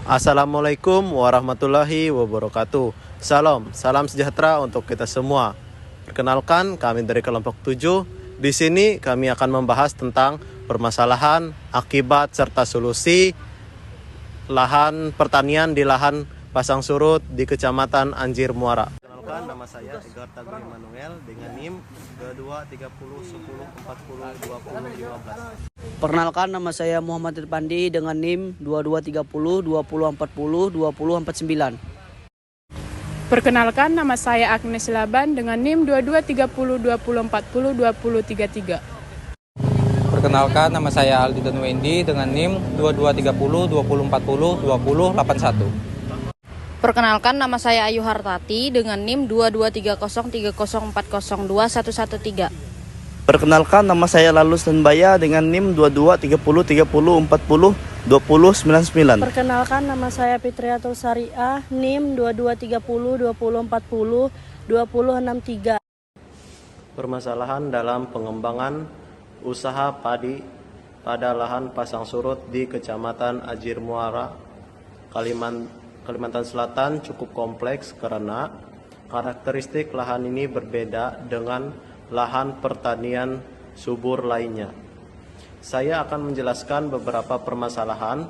Assalamualaikum warahmatullahi wabarakatuh. Salam sejahtera untuk kita semua. Perkenalkan, kami dari kelompok 7. Di sini kami akan membahas tentang permasalahan, akibat, serta solusi lahan pertanian di lahan pasang surut di Kecamatan Anjir Muara. Perkenalkan, nama saya Edgar Tagu Emmanuel dengan NIM 223010402015. Perkenalkan, nama saya Muhammad Irfandi dengan NIM 223020402049. Perkenalkan, nama saya Agnes Laban dengan NIM 223020402033. Perkenalkan, nama saya Aldi dan Wendy dengan NIM 223020402081. Perkenalkan, nama saya Ayu Hartati dengan NIM 223030404113. Perkenalkan, nama saya Lalus Tanbaya dengan NIM 223030402099. Perkenalkan, nama saya Fitriatul Sariah, NIM 223020402063. Permasalahan dalam pengembangan usaha padi pada lahan pasang surut di Kecamatan Anjir Muara, Kalimantan Selatan cukup kompleks karena karakteristik lahan ini berbeda dengan lahan pertanian subur lainnya. Saya akan menjelaskan beberapa permasalahan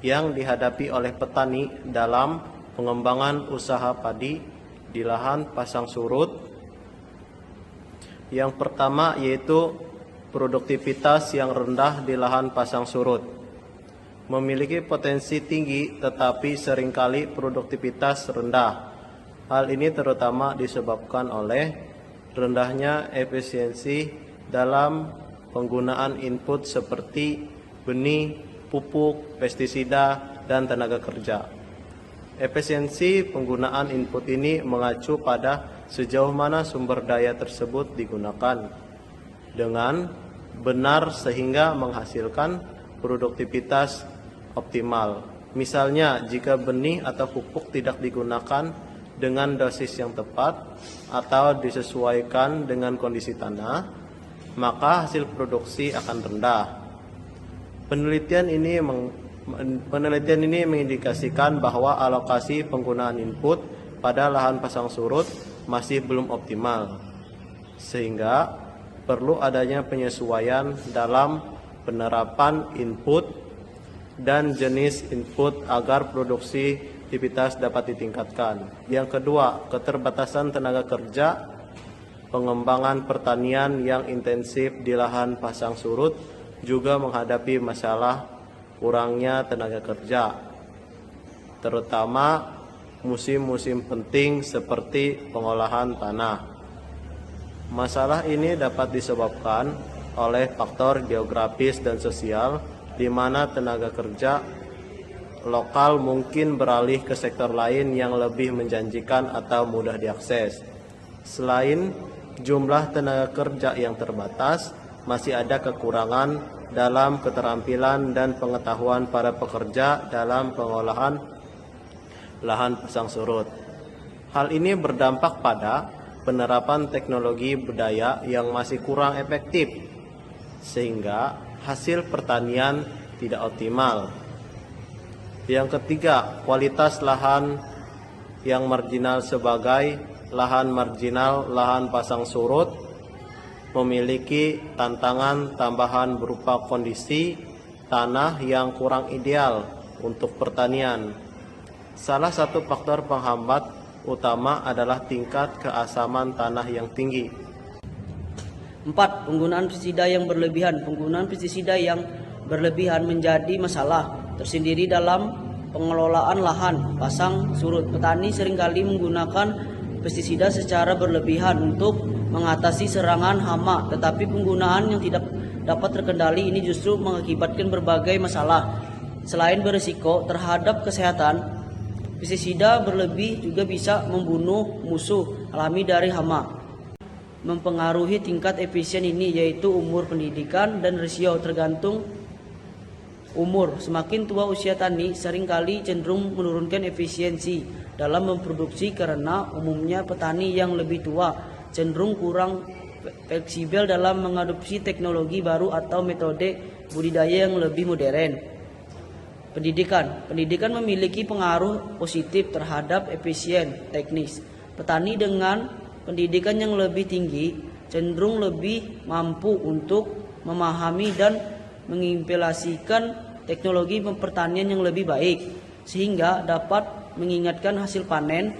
yang dihadapi oleh petani dalam pengembangan usaha padi di lahan pasang surut. Yang pertama yaitu produktivitas yang rendah di lahan pasang surut. Memiliki potensi tinggi tetapi seringkali produktivitas rendah. Hal ini terutama disebabkan oleh rendahnya efisiensi dalam penggunaan input seperti benih, pupuk, pestisida, dan tenaga kerja. Efisiensi penggunaan input ini mengacu pada sejauh mana sumber daya tersebut digunakan dengan benar sehingga menghasilkan produktivitas optimal. Misalnya, jika benih atau pupuk tidak digunakan dengan dosis yang tepat atau disesuaikan dengan kondisi tanah, maka hasil produksi akan rendah. Penelitian ini mengindikasikan bahwa alokasi penggunaan input pada lahan pasang surut masih belum optimal, sehingga perlu adanya penyesuaian dalam penerapan input dan jenis input agar produktivitas dapat ditingkatkan. Yang kedua, keterbatasan tenaga kerja. Pengembangan pertanian yang intensif di lahan pasang surut juga menghadapi masalah kurangnya tenaga kerja, terutama musim-musim penting seperti pengolahan tanah. Masalah ini dapat disebabkan oleh faktor geografis dan sosial, di mana tenaga kerja lokal mungkin beralih ke sektor lain yang lebih menjanjikan atau mudah diakses. Selain jumlah tenaga kerja yang terbatas, masih ada kekurangan dalam keterampilan dan pengetahuan para pekerja dalam pengolahan lahan pasang surut. Hal ini berdampak pada penerapan teknologi budaya yang masih kurang efektif, sehingga hasil pertanian tidak optimal. Yang ketiga, kualitas lahan yang marginal. Sebagai lahan marginal, lahan pasang surut memiliki tantangan tambahan berupa kondisi tanah yang kurang ideal untuk pertanian. Salah satu faktor penghambat utama adalah tingkat keasaman tanah yang tinggi. 4. Penggunaan pestisida yang berlebihan. Penggunaan pestisida yang berlebihan menjadi masalah tersendiri dalam pengelolaan lahan pasang surut. Petani seringkali menggunakan pestisida secara berlebihan untuk mengatasi serangan hama, tetapi penggunaan yang tidak dapat terkendali ini justru mengakibatkan berbagai masalah. Selain berisiko terhadap kesehatan, pestisida berlebih juga bisa membunuh musuh alami dari hama. Mempengaruhi tingkat efisien ini yaitu umur pendidikan dan rasio tergantung umur. Semakin tua usia tani, seringkali cenderung menurunkan efisiensi dalam memproduksi karena umumnya petani yang lebih tua cenderung kurang fleksibel dalam mengadopsi teknologi baru atau metode budidaya yang lebih modern. Pendidikan memiliki pengaruh positif terhadap efisien teknis. Petani dengan pendidikan yang lebih tinggi cenderung lebih mampu untuk memahami dan mengimplementasikan teknologi pertanian yang lebih baik, sehingga dapat meningkatkan hasil panen.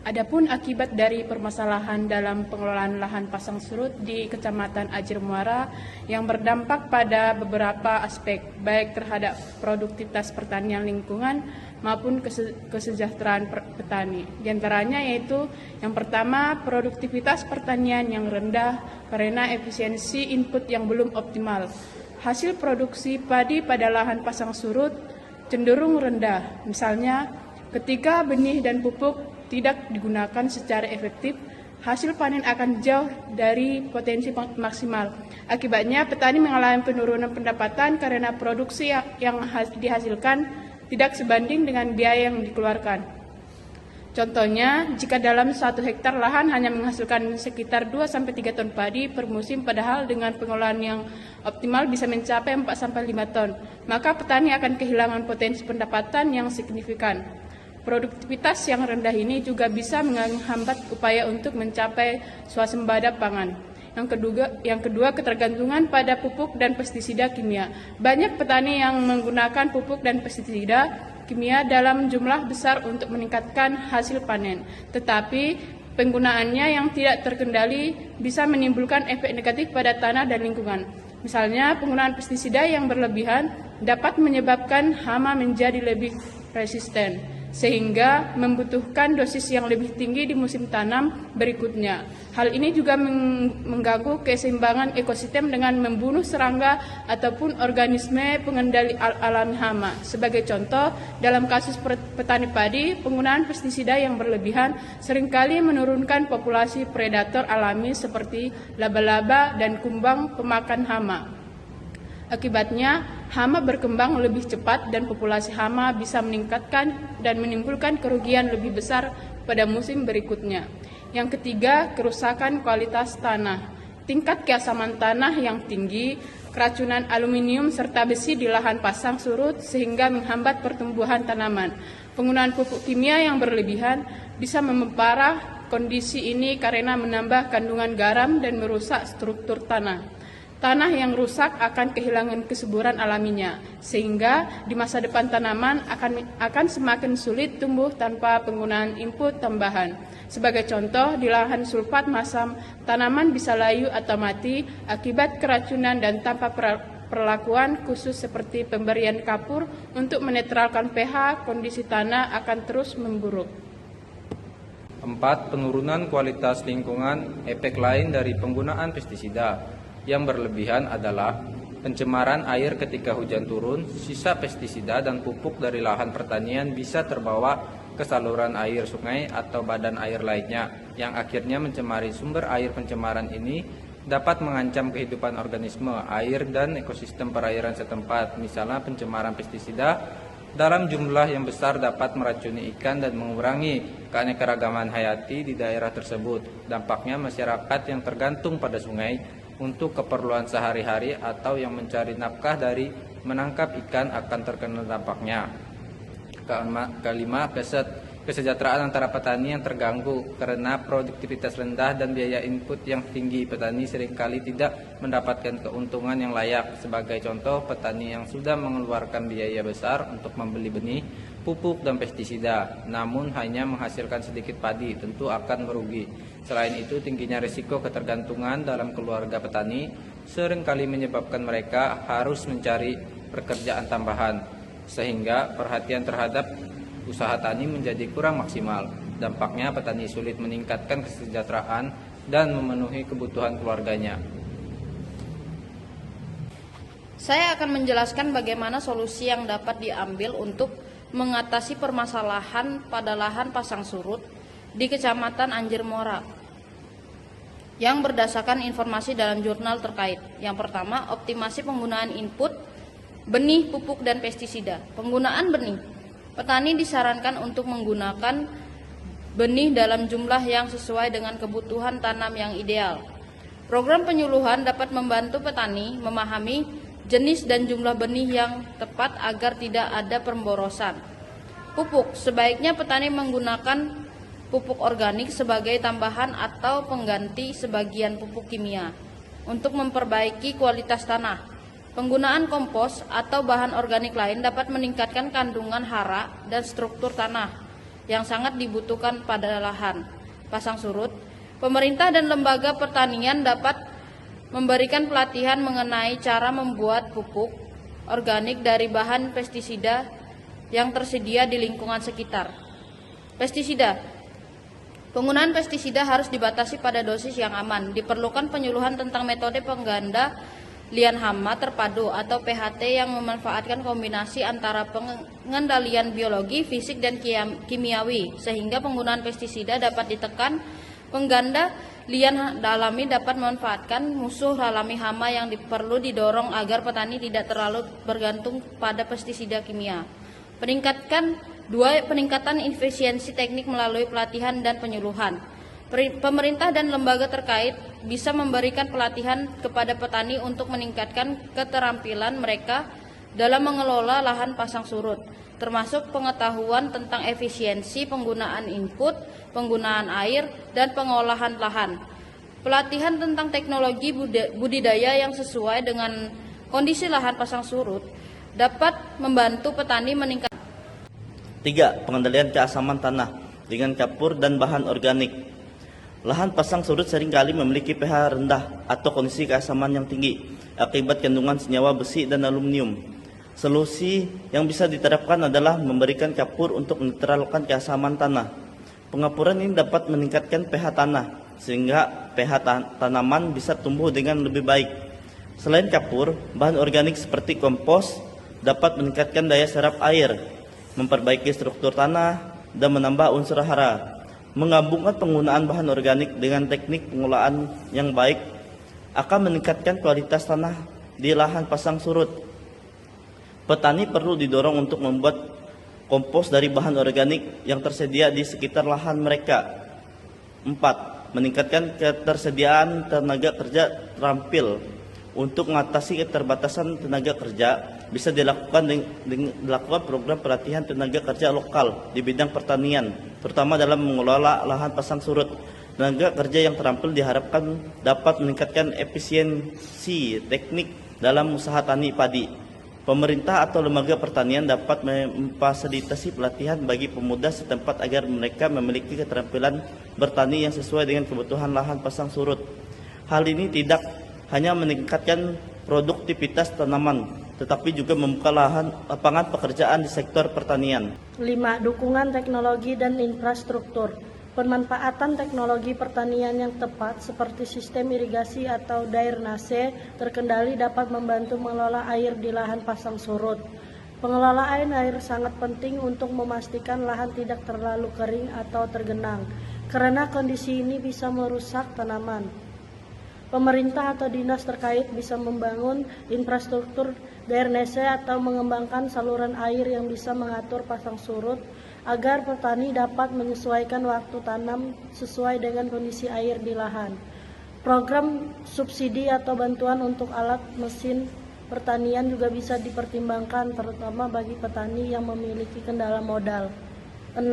Adapun akibat dari permasalahan dalam pengelolaan lahan pasang surut di Kecamatan Anjir Muara yang berdampak pada beberapa aspek, baik terhadap produktivitas pertanian lingkungan maupun kesejahteraan petani. Di antaranya yaitu yang pertama, produktivitas pertanian yang rendah karena efisiensi input yang belum optimal. Hasil produksi padi pada lahan pasang surut cenderung rendah. Misalnya, ketika benih dan pupuk tidak digunakan secara efektif, hasil panen akan jauh dari potensi maksimal. Akibatnya, petani mengalami penurunan pendapatan karena produksi yang dihasilkan tidak sebanding dengan biaya yang dikeluarkan. Contohnya, jika dalam 1 hektar lahan hanya menghasilkan sekitar 2-3 ton padi per musim, padahal dengan pengelolaan yang optimal bisa mencapai 4-5 ton, maka petani akan kehilangan potensi pendapatan yang signifikan. Produktivitas yang rendah ini juga bisa menghambat upaya untuk mencapai swasembada pangan. Yang kedua, ketergantungan pada pupuk dan pestisida kimia. Banyak petani yang menggunakan pupuk dan pestisida kimia dalam jumlah besar untuk meningkatkan hasil panen. Tetapi penggunaannya yang tidak terkendali bisa menimbulkan efek negatif pada tanah dan lingkungan. Misalnya, penggunaan pestisida yang berlebihan dapat menyebabkan hama menjadi lebih resisten, sehingga membutuhkan dosis yang lebih tinggi di musim tanam berikutnya. Hal ini juga mengganggu keseimbangan ekosistem dengan membunuh serangga ataupun organisme pengendali alami hama. Sebagai contoh, dalam kasus petani padi, penggunaan pestisida yang berlebihan seringkali menurunkan populasi predator alami seperti laba-laba dan kumbang pemakan hama. Akibatnya, hama berkembang lebih cepat dan populasi hama bisa meningkatkan dan menimbulkan kerugian lebih besar pada musim berikutnya. Yang ketiga, kerusakan kualitas tanah. Tingkat keasaman tanah yang tinggi, keracunan aluminium serta besi di lahan pasang surut sehingga menghambat pertumbuhan tanaman. Penggunaan pupuk kimia yang berlebihan bisa memperparah kondisi ini karena menambah kandungan garam dan merusak struktur tanah. Tanah yang rusak akan kehilangan kesuburan alaminya, sehingga di masa depan tanaman akan semakin sulit tumbuh tanpa penggunaan input tambahan. Sebagai contoh, di lahan sulfat masam, tanaman bisa layu atau mati akibat keracunan dan tanpa perlakuan khusus seperti pemberian kapur untuk menetralkan pH, kondisi tanah akan terus memburuk. 4. Penurunan kualitas lingkungan. Efek lain dari penggunaan pestisida yang berlebihan adalah pencemaran air ketika hujan turun. Sisa pestisida dan pupuk dari lahan pertanian bisa terbawa ke saluran air sungai atau badan air lainnya, yang akhirnya mencemari sumber air. Pencemaran ini dapat mengancam kehidupan organisme, air, dan ekosistem perairan setempat. Misalnya, pencemaran pestisida dalam jumlah yang besar dapat meracuni ikan dan mengurangi keanekaragaman hayati di daerah tersebut. Dampaknya, masyarakat yang tergantung pada sungai untuk keperluan sehari-hari atau yang mencari nafkah dari menangkap ikan akan terkena dampaknya. Kelima, kesejahteraan antara petani yang terganggu karena produktivitas rendah dan biaya input yang tinggi. Petani seringkali tidak mendapatkan keuntungan yang layak. Sebagai contoh, petani yang sudah mengeluarkan biaya besar untuk membeli benih, pupuk, dan pestisida, namun hanya menghasilkan sedikit padi, tentu akan merugi. Selain itu, tingginya risiko ketergantungan dalam keluarga petani seringkali menyebabkan mereka harus mencari pekerjaan tambahan, sehingga perhatian terhadap usaha tani menjadi kurang maksimal. Dampaknya, petani sulit meningkatkan kesejahteraan dan memenuhi kebutuhan keluarganya. Saya akan menjelaskan bagaimana solusi yang dapat diambil untuk mengatasi permasalahan pada lahan pasang surut di Kecamatan Anjir Muara yang berdasarkan informasi dalam jurnal terkait. Yang pertama, optimasi penggunaan input benih, pupuk, dan pestisida. Penggunaan benih. Petani disarankan untuk menggunakan benih dalam jumlah yang sesuai dengan kebutuhan tanam yang ideal. Program penyuluhan dapat membantu petani memahami jenis dan jumlah benih yang tepat agar tidak ada pemborosan. Pupuk, sebaiknya petani menggunakan pupuk organik sebagai tambahan atau pengganti sebagian pupuk kimia untuk memperbaiki kualitas tanah. Penggunaan kompos atau bahan organik lain dapat meningkatkan kandungan hara dan struktur tanah yang sangat dibutuhkan pada lahan pasang surut. Pemerintah dan lembaga pertanian dapat memberikan pelatihan mengenai cara membuat pupuk organik dari bahan pestisida yang tersedia di lingkungan sekitar. Pestisida. Penggunaan pestisida harus dibatasi pada dosis yang aman. Diperlukan penyuluhan tentang metode pengganda lian hama terpadu atau PHT yang memanfaatkan kombinasi antara pengendalian biologi, fisik, dan kimiawi sehingga penggunaan pestisida dapat ditekan. Pengganda lian alami dapat memanfaatkan musuh alami hama yang perlu didorong agar petani tidak terlalu bergantung pada pestisida kimia. Peningkatan efisiensi teknik melalui pelatihan dan penyuluhan. Pemerintah dan lembaga terkait bisa memberikan pelatihan kepada petani untuk meningkatkan keterampilan mereka dalam mengelola lahan pasang surut, termasuk pengetahuan tentang efisiensi penggunaan input, penggunaan air, dan pengolahan lahan. Pelatihan tentang teknologi budidaya yang sesuai dengan kondisi lahan pasang surut dapat membantu petani meningkatkan. 3. Pengendalian keasaman tanah dengan kapur dan bahan organik. Lahan pasang surut seringkali memiliki pH rendah atau kondisi keasaman yang tinggi akibat kandungan senyawa besi dan aluminium. Solusi yang bisa diterapkan adalah memberikan kapur untuk menetralkan keasaman tanah. Pengapuran ini dapat meningkatkan pH tanah sehingga pH tanaman bisa tumbuh dengan lebih baik. Selain kapur, bahan organik seperti kompos dapat meningkatkan daya serap air, memperbaiki struktur tanah, dan menambah unsur hara. Menggabungkan penggunaan bahan organik dengan teknik pengolahan yang baik akan meningkatkan kualitas tanah di lahan pasang surut. Petani perlu didorong untuk membuat kompos dari bahan organik yang tersedia di sekitar lahan mereka. 4. Meningkatkan ketersediaan tenaga kerja terampil. Untuk mengatasi keterbatasan tenaga kerja, bisa dilakukan program pelatihan tenaga kerja lokal di bidang pertanian, terutama dalam mengelola lahan pasang surut. Tenaga kerja yang terampil diharapkan dapat meningkatkan efisiensi teknik dalam usaha tani padi. Pemerintah atau lembaga pertanian dapat memfasilitasi pelatihan bagi pemuda setempat agar mereka memiliki keterampilan bertani yang sesuai dengan kebutuhan lahan pasang surut. Hal ini tidak hanya meningkatkan produktivitas tanaman, tetapi juga membuka lapangan pekerjaan di sektor pertanian. 5. Dukungan teknologi dan infrastruktur. Pemanfaatan teknologi pertanian yang tepat seperti sistem irigasi atau drainase terkendali dapat membantu mengelola air di lahan pasang surut. Pengelolaan air sangat penting untuk memastikan lahan tidak terlalu kering atau tergenang, karena kondisi ini bisa merusak tanaman. Pemerintah atau dinas terkait bisa membangun infrastruktur drainase atau mengembangkan saluran air yang bisa mengatur pasang surut agar petani dapat menyesuaikan waktu tanam sesuai dengan kondisi air di lahan. Program subsidi atau bantuan untuk alat mesin pertanian juga bisa dipertimbangkan, terutama bagi petani yang memiliki kendala modal. 6.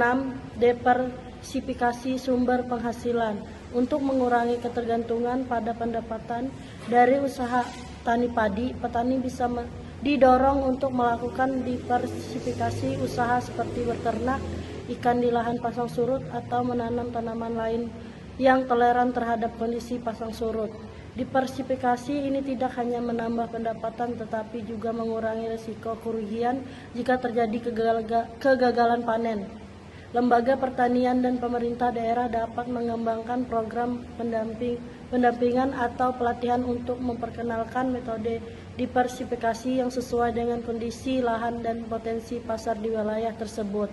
Diversifikasi sumber penghasilan. Untuk mengurangi ketergantungan pada pendapatan dari usaha tani padi, petani bisa didorong untuk melakukan diversifikasi usaha seperti beternak ikan di lahan pasang surut atau menanam tanaman lain yang toleran terhadap kondisi pasang surut. Diversifikasi ini tidak hanya menambah pendapatan tetapi juga mengurangi risiko kerugian jika terjadi kegagalan panen. Lembaga pertanian dan pemerintah daerah dapat mengembangkan program pendampingan atau pelatihan untuk memperkenalkan metode diversifikasi yang sesuai dengan kondisi lahan dan potensi pasar di wilayah tersebut.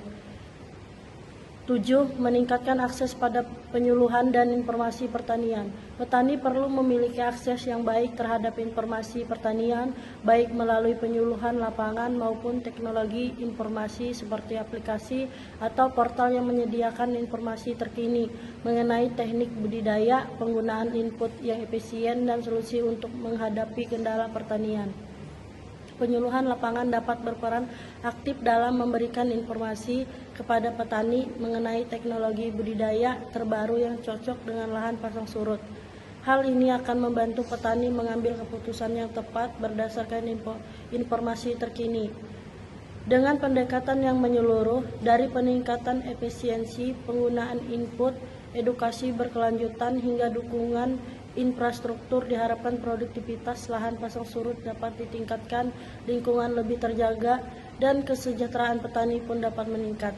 7. Meningkatkan akses pada penyuluhan dan informasi pertanian. Petani perlu memiliki akses yang baik terhadap informasi pertanian, baik melalui penyuluhan lapangan maupun teknologi informasi seperti aplikasi atau portal yang menyediakan informasi terkini mengenai teknik budidaya, penggunaan input yang efisien, dan solusi untuk menghadapi kendala pertanian. penyuluhan lapangan dapat berperan aktif dalam memberikan informasi kepada petani mengenai teknologi budidaya terbaru yang cocok dengan lahan pasang surut. Hal ini akan membantu petani mengambil keputusan yang tepat berdasarkan informasi terkini. Dengan pendekatan yang menyeluruh, dari peningkatan efisiensi, penggunaan input, edukasi berkelanjutan hingga dukungan infrastruktur, diharapkan produktivitas lahan pasang surut dapat ditingkatkan, lingkungan lebih terjaga, dan kesejahteraan petani pun dapat meningkat.